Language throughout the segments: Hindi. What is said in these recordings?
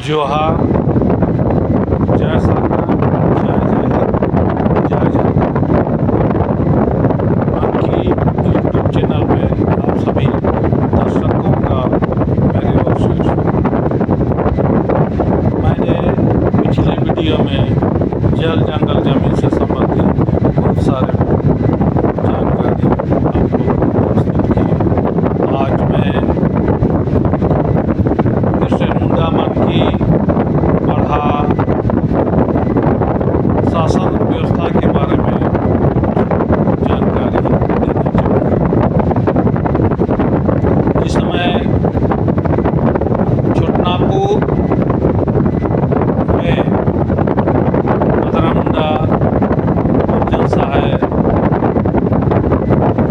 जोहार, जय साधना, जय जय हिंद, जय जय। मन की यूट्यूब चैनल में आप सभी दर्शकों का मेरी ओर से मैंने पिछले वीडियो में जल जंगल जमीन से संबंधित बहुत सारे जानकारी आप लोगों को प्रस्तुत की। आज मैं कृष्ण मुंडा मन की पढ़ा शासन व्यवस्था के बारे में जानकारी देना चाहूँगा। इस समय छोटनागपुर में मदरा मुंडा जनसा है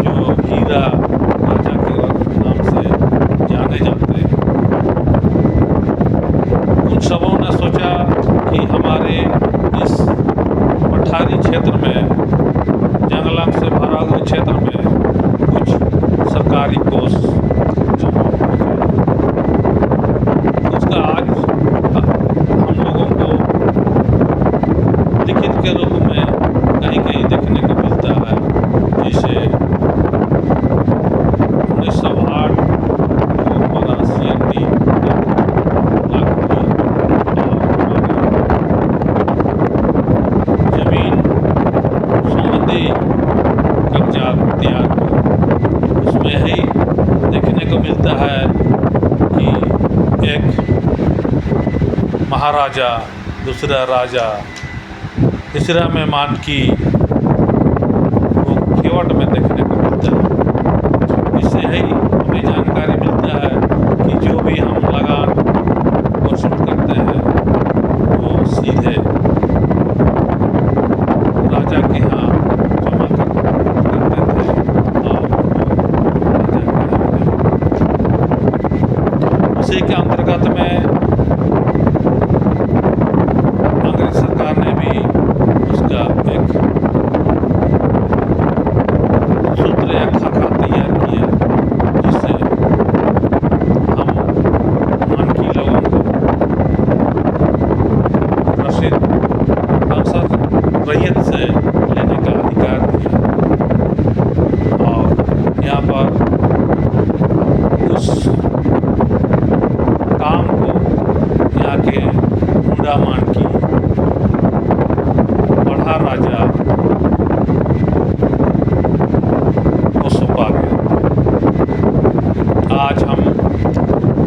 जो हीरा राजा के नाम से जाने जाते हैं। उन सबों ने सोचा कि हमारे इस पठारी क्षेत्र में, जंगलात से भरा हुए क्षेत्र में कुछ सरकारी पोस्ट जमा हो जाए। उसका आज हम लोगों को लिखित के रूप में कहीं कहीं देखने को मिलता है। जैसे 1908 को हमारा CND लागू हुआ और हमारी जमीन संबंधी कागजात तैयार हुए। उसमें ही देखने को मिलता है कि एक महाराजा, दूसरा राजा, तीसरा मेहमान की वो केवट में देखने को मिलता है। इससे ही हमें जानकारी मिलता है कि जो भी हम लगान वसूल करते हैं वो सीधे राजा के यहाँ जमा करते थे और राजा के यहाँ उसी के अंतर्गत में अंग्रेज सरकार ने भी उसका एक सूत्र या खाका तैयार किया, जिससे हम मानकी लोगों को प्रसिद्ध अवसर रैयत से लेने का अधिकार दिया। और यहाँ पर उस काम को यहाँ के मुंडा मानकी पढ़ा राजा को सौंपा गया। आज हम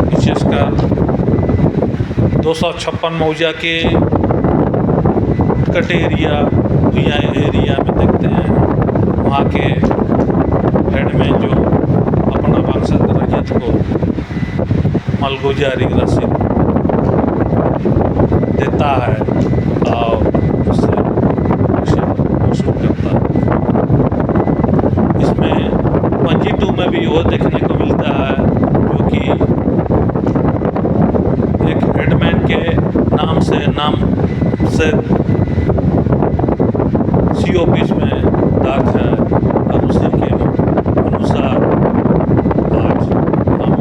विशेषकर 256 मौजा के कटेरिया भुइया एरिया में देखते हैं। वहाँ के हेडमैन जो अपना वंशज रैयत को मलगुजारी रसीद देता है और उससे वसूल करता है। इसमें 22 में भी वो देखने को मिलता है जो कि एक हेडमैन के नाम से सी ऑफिस में दर्ज है और उसी के अनुसार आज हम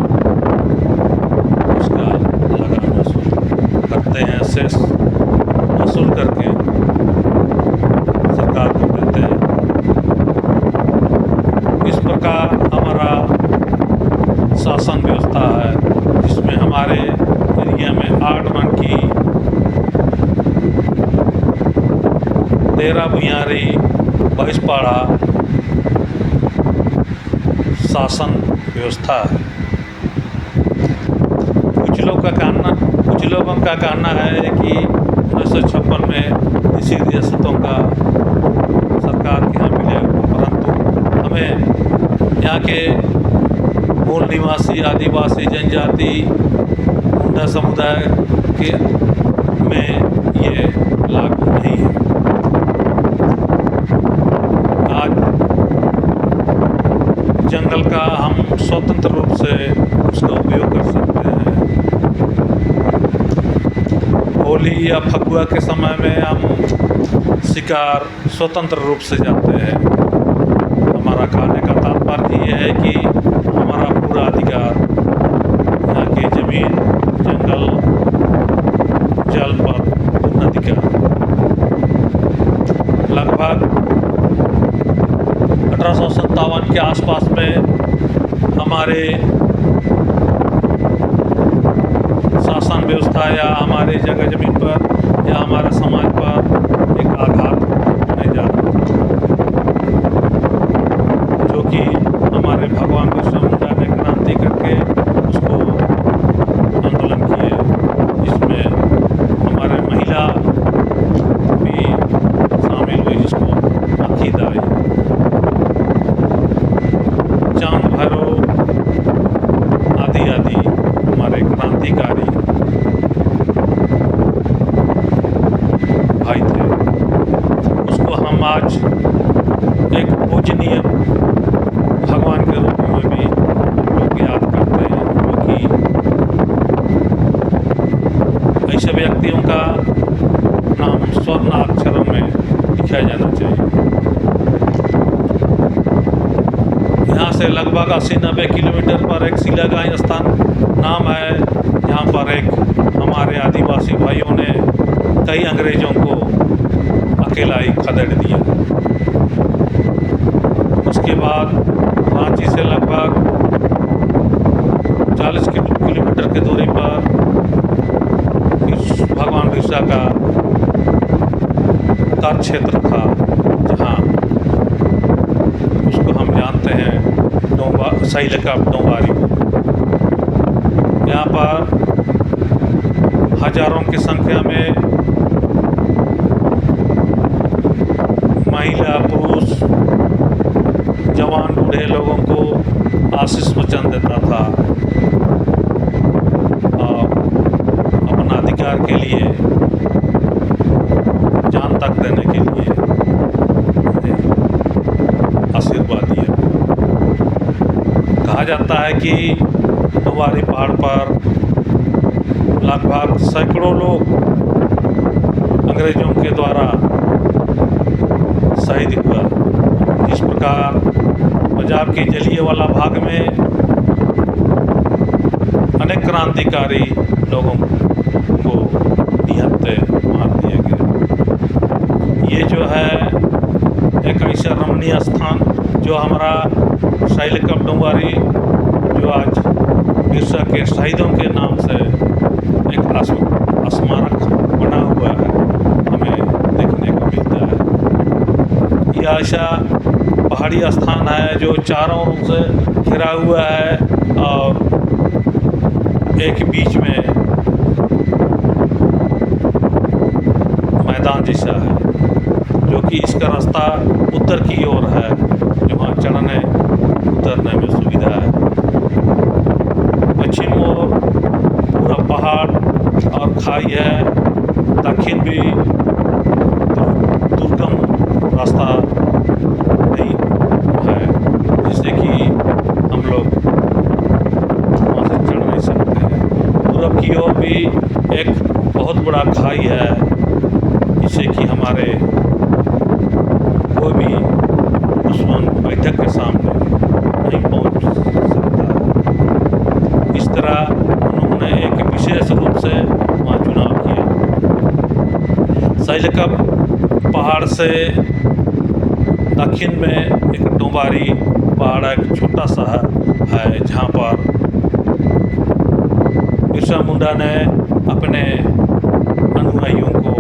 उसका लगान वसूल करते हैं। शेष वसूल करके सरकार को देते हैं। इस प्रकार हमारा शासन व्यवस्था है, जिसमें हमारे एरिया में 8 मन की 13 भुइयारी 22 पाड़ा शासन व्यवस्था है। कुछ लोगों का कहना है कि 1956 में इसी रियासतों का सरकार के यहाँ मिले, परंतु हमें यहाँ के मूल निवासी आदिवासी जनजाति मुंडा समुदाय के में ये लागू नहीं है। आज जंगल का हम स्वतंत्र रूप से उसका उपयोग कर सकते हैं। होली या फगुआ के समय में हम शिकार स्वतंत्र रूप से जाते हैं। हमारा कहने का तात्पर्य ये है कि हमारा पूरा अधिकार यहाँ की जमीन, जंगल व्यवस्था या हमारे जगह ज़मीन पर या हमारे समाज पर एक आघात नहीं जाता, जो कि हमारे भगवान बिरसा मुंडा ने क्रांति करके उसको आंदोलन किए, जिसमें हमारे महिला भी शामिल हुई, जिसको हाथी दाई, चांद भैरव आदि आदि हमारे क्रांतिकारी भाई थे। उसको हम आज एक पूजनीय भगवान के रूप में भी हम लोग याद करते हैं, क्योंकि ऐसे व्यक्तियों का नाम स्वर्ण अक्षरों में लिखा जाना चाहिए। यहाँ से लगभग 80-90 किलोमीटर पर एक सीलागाई स्थान नाम है, जहाँ पर एक हमारे आदिवासी भाइयों ने कई अंग्रेज़ों को अकेला ही खदेड़ दिया। उसके बाद रांची से लगभग 40 किलोमीटर की दूरी पर भगवान बिरसा का कार्य क्षेत्र था, जहाँ उसको हम जानते हैं साइलकप डोंबारी। यहाँ पर हजारों की संख्या में महिला पुरुष जवान बूढ़े लोगों को आशीष वचन देता था और अपना अधिकार के लिए जान तक देने के लिए आशीर्वाद दिया। कहा जाता है कि डोंबारी पहाड़ पर लगभग सैकड़ों लोग अंग्रेज़ों के द्वारा शहीद हुआ। जिस प्रकार पंजाब की जलियांवाला बाग में अनेक क्रांतिकारी लोगों को निहत्थे मार दिया गया। ये जो है एक ऐसा रमणीय स्थान जो हमारा साइलकप डोंबारी, जो आज बिरसा के शहीदों के नाम से एक स्मारक बना हुआ है, हमें देखने को मिलता है। यह ऐसा पहाड़ी स्थान है जो चारों ओर से घिरा हुआ है और एक बीच में मैदान जैसा है, जो कि इसका रास्ता उत्तर की ओर है, जहाँ चढ़ने उतरने में सुविधा है। पश्चिम ओर पूरा पहाड़ और खाई है, दक्षिण भी दुर्गम रास्ता नहीं है, जिससे कि हम लोग वहाँ से चढ़ नहीं सकते हैं। पूरब की ओर भी एक बहुत बड़ा खाई है, जिससे कि हमारे कोई भी दुश्मन बैठक के सामने नहीं पहुँच सकता। इस तरह उन्होंने एक विशेष रूप से वहाँ चुनाव किया। साइलकप पहाड़ से दक्षिण में एक डोंबारी पहाड़ एक छोटा सा है, जहाँ पर बिरसा मुंडा ने अपने अनुयायियों को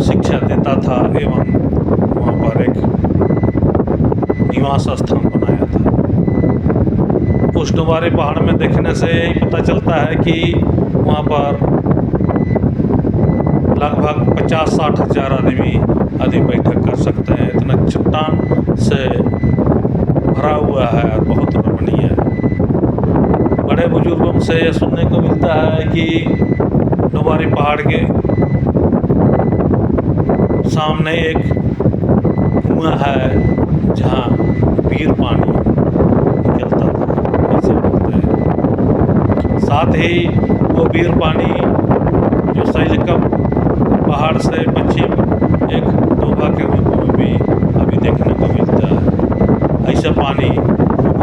शिक्षा देता था एवं वहाँ पर एक निवास स्थान बनाया था। उस डोंबारी पहाड़ में देखने से यही पता चलता है कि वहाँ पर लगभग 50-60 हज़ार आदमी बैठक कर सकते हैं। इतना चट्टान से भरा हुआ है और बहुत रमणीय है। बड़े बुजुर्गों से यह सुनने को मिलता है कि डोंबारी पहाड़ के सामने एक कुआं है, जहाँ पीर पानी निकलता था, ऐसे बोलते हैं। साथ ही वो पीर पानी जो साइलकप पहाड़ से पश्चिम एक डोभा के रूप में भी अभी देखने को मिलता है। ऐसा पानी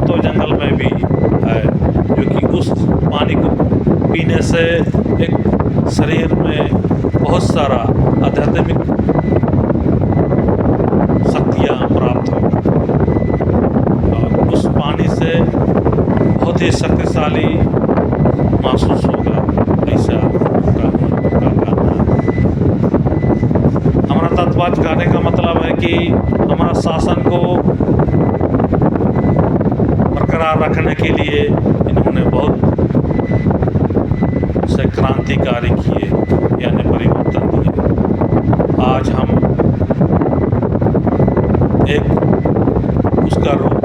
तो जंगल में भी है, जो कि उस पानी को पीने से एक शरीर में बहुत सारा आध्यात्मिक शक्तियाँ प्राप्त हो, और उस पानी से बहुत ही शक्तिशाली माँ महसूस होगा, ऐसा उनका कहना है। हमारा तत्वाच कहने का मतलब है कि हमारा शासन को बरकरार रखने के लिए इन्होंने बहुत से क्रांतिकारी किए, यानी परिवर्तन दिए। आज हम एक उसका रूप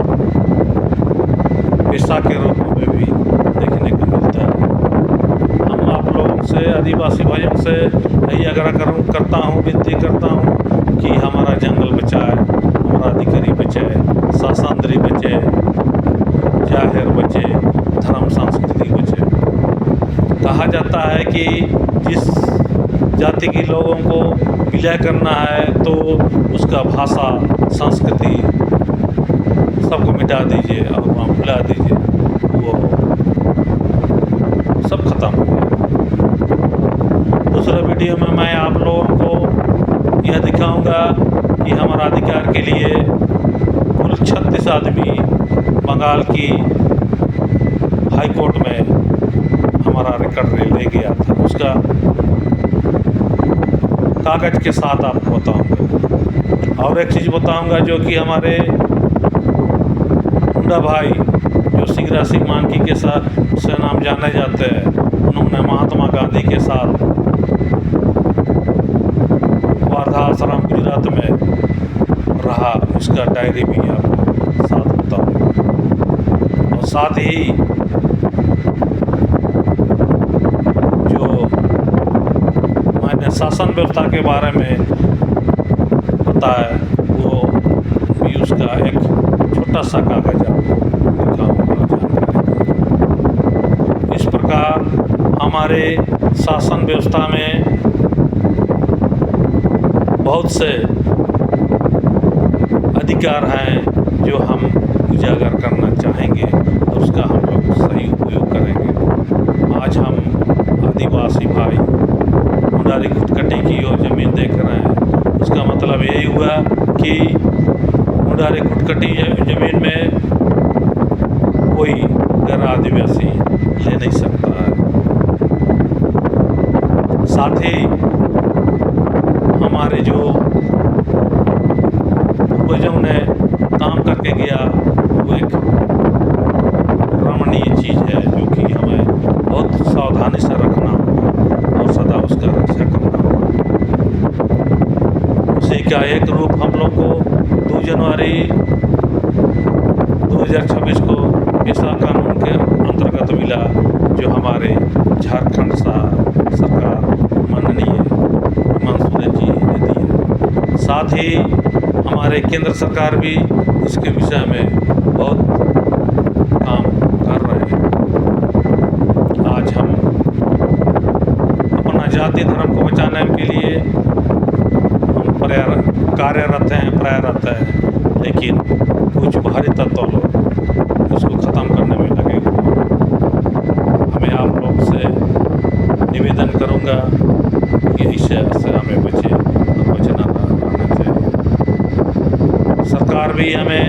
पेशा के रूप में भी देखने को मिलता है। हम आप लोगों से, आदिवासी भाइयों से यही आग्रह करता हूँ, विनती करता हूँ कि हमारा जंगल बचाए, हमारा अधिकारी बचाए, शासनद्री बचे, जाहिर बचे, धर्म संस्कृति बचे। कहा जाता है कि जिस जाति के लोगों को विलय करना है तो उसका भाषा, संस्कृति सबको मिटा दीजिए और वहाँ भुला दीजिए, वो सब खत्म हो गया। दूसरा वीडियो में मैं आप लोगों को यह दिखाऊंगा कि हमारा अधिकार के लिए कुल 36 आदमी बंगाल की हाई कोर्ट में हमारा रिकॉर्ड ले गया था, उसका कागज के साथ आपको बताऊंगा। और एक चीज़ बताऊंगा जो कि हमारे मुंडा भाई जो सिंगरा सिंह मानकी के साथ से नाम जाने जाते हैं, उन्होंने महात्मा गांधी के साथ वार्धा आश्रम गुजरात में रहा, उसका डायरी भी आपको साथ बताऊंगा। और साथ ही जो मैंने शासन व्यवस्था के बारे में बताया, वो भी उसका एक छोटा सा कागज आपको दिखाऊंगा। इस प्रकार हमारे शासन व्यवस्था में बहुत से अधिकार हैं जो हम उजागर करना चाहेंगे और उसका हम लोग सही उपयोग करेंगे। आज हम आदिवासी भाई मुंडारी खुटकटी की और ज़मीन देख रहे हैं, उसका मतलब यही हुआ कि मुंडारी खुटकटी ज़मीन में कोई गैर आदिवासी ले नहीं सकता है। साथ ही हमारे जो पूर्वजों ने काम करके गया, वो एक रमणीय चीज़ है जो कि हमें बहुत सावधानी से रखना और सदा उसका रक्षा करना। उसी का एक रूप हम लोग को 2 जनवरी 2026 को पेशा कानून के अंतर्गत मिला, जो हमारे झारखंड सरकार माननीय हेमंत सोरेन जी ने दी है। साथ ही हमारे केंद्र सरकार भी इसके विषय में बहुत काम कर रहे हैं। आज हम अपना जाति धर्म को बचाने के लिए हम कार्यरत हैं, प्रयासरत हैं, लेकिन कुछ बाहरी तत्व लोग उसको ख़त्म करने में लगे हुए हैं। हमें आप लोग से निवेदन करूंगा कि इससे हमें बचे और बचना रहना चाहिए। सरकार भी हमें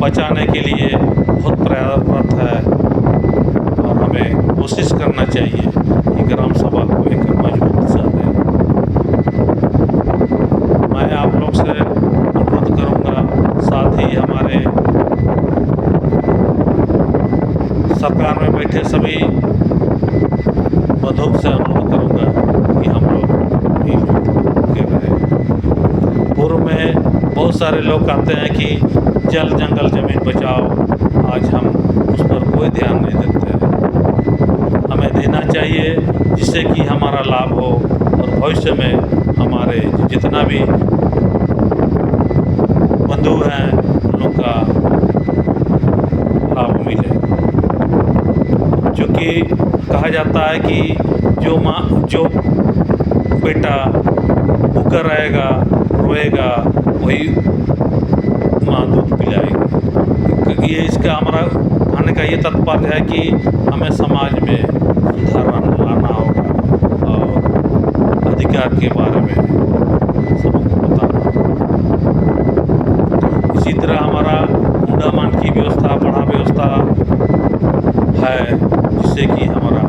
बचाने के लिए बहुत प्रयासरत है और हमें कोशिश करना चाहिए कि ग्राम सभा को एक मजबूत दिशा दें। मैं आप लोग से अनुरोध करूंगा, साथ ही हमारे सरकार में बैठे सभी बंधुओं से अनुरोध करूंगा कि हम लोग मिलजुल के रहें। पूर्व में बहुत सारे लोग कहते हैं कि जल जंगल ज़मीन बचाओ, आज हम उस पर कोई ध्यान नहीं देते हैं। हमें देना चाहिए जिससे कि हमारा लाभ हो और भविष्य में हमारे जितना भी बंधु हैं उन लोग का लाभ मिले। क्योंकि कहा जाता है कि जो बेटा भूखा रहेगा, रोएगा, वही माँ दूध पिलाएगी। ये इसका हमारा कहने का ये तात्पर्य है कि हमें समाज में सुधार लाना होगा और अधिकार के बारे में सबको बताना होगा। इसी तरह हमारा मुंडा मान की व्यवस्था बड़ा व्यवस्था है, जिससे कि हमारा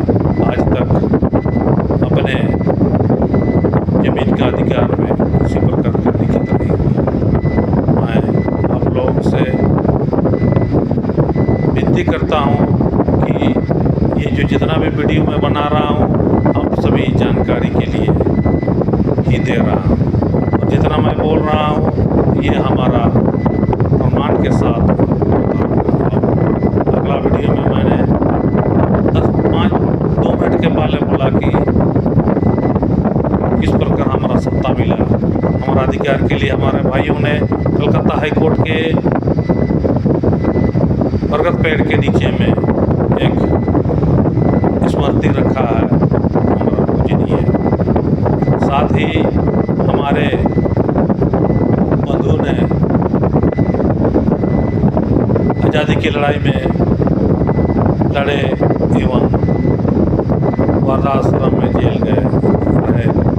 जो जितना भी वीडियो मैं बना रहा हूँ आप सभी जानकारी के लिए ही दे रहा हूँ, और जितना मैं बोल रहा हूँ ये हमारा प्रमाण के साथ। अगला वीडियो में मैंने 2 मिनट के पहले बोला कि किस प्रकार हमारा सत्ता मिला, हमारा अधिकार के लिए हमारे भाइयों ने कलकत्ता हाई कोर्ट के बरगद पेड़ के नीचे में एक स्मृति रखा है हमारा पूजनीय। साथ ही हमारे बंधु ने आज़ादी की लड़ाई में लड़े एवं वर्धाश्रम में जेल गए रहे।